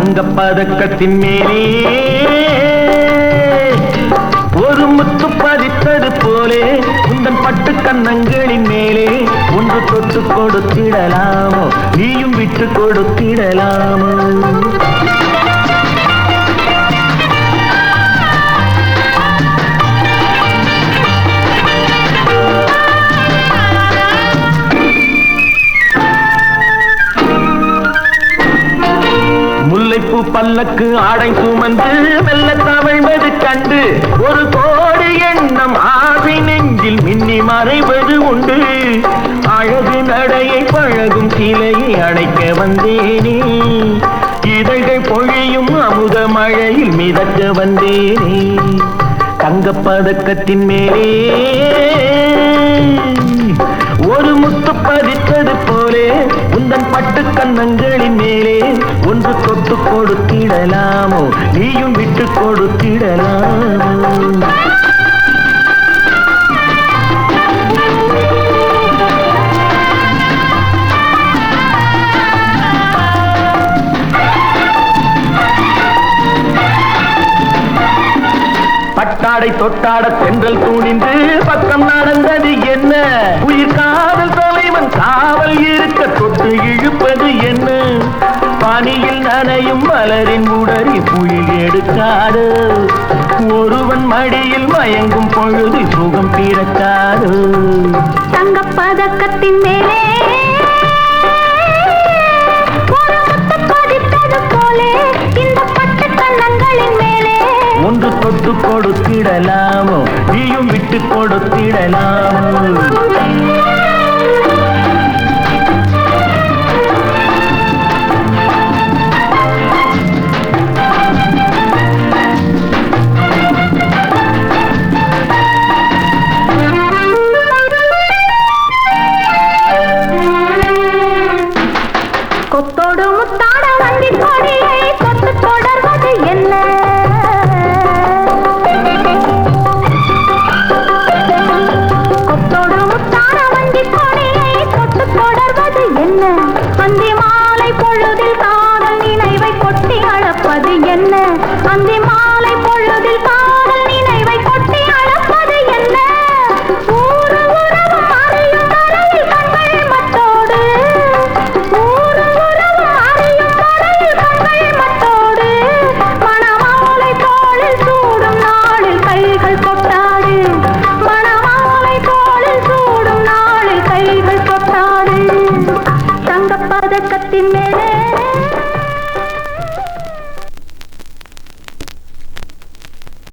தங்கப்பதக்கத்தின் மேலே ஒரு முத்து பதித்தது போலே உந்தன் பட்டு கன்னங்களின் மேலே ஒன்று தொட்டு கொடுத்திடலாமோ நீயும் விட்டு கொடுத்திடலாமோ முல்லைப்பூ பல்லக்கு ஆடை சுமந்து மெல்ல தவழ்வது கண்டு ஒரு கோடி எண்ணம் ஆசை நெஞ்சில் மின்னி மறைவது உண்டு அழகு நடையை பழகும் சிலையை அடைக்க வந்தேனே இதழ்கள் பொழியும் அமுத மழையில் மிதக்க வந்தேனே தங்கப்பதக்கத்தின் மேலே ஒரு முத்து பதித்தது போலே உந்தன் பட்டு கன்னங்களின் மேலே ஒன்று தொட்டு கொடுத்திடலாமோ நீயும் விட்டு கொடுத்திடலாமோ பட்டாடை தொட்டாட தென்றல் தூணிந்து பக்கம் நடந்தது என்ன உயிர் காதல் தலைவன் காவல் இருக்க தொட்டு இழுப்பது என்ன பனியில் நனையும் மலரின் உடறி புயல் எடுக்காது ஒருவன் மடியில் மயங்கும் பொழுது சுகம் பிறக்காது தங்கப்பதக்கத்தின் மேலே ஒன்று தொட்டு கொடுத்திடலாமோ நீயும் விட்டு கொடுத்திடலாமோ கொத்தோடு முத்தாட வண்டி கொடியை கொத்து தொடர்வது என்ன அந்தி மாலை பொழுதில் காதல் நினைவை கொட்டி அளப்பது என்ன அந்தி மாலை பொழுதில் காதல் நினைவை கொட்டி அளப்பது என்ன ஊரு உறவு அறியும் வரையில் கண்கள் மட்டோடு ஊரு உறவு அறியும் வரையில் கண்கள் மட்டோடு மணமாலை தோளில் சூடும் நாளில் கைகள் கொட்டாடு மணமாலை தோளில் சூடும் நாளில் கைகள் கொட்டாடு தங்கப்பதக்கத்தின் மேலே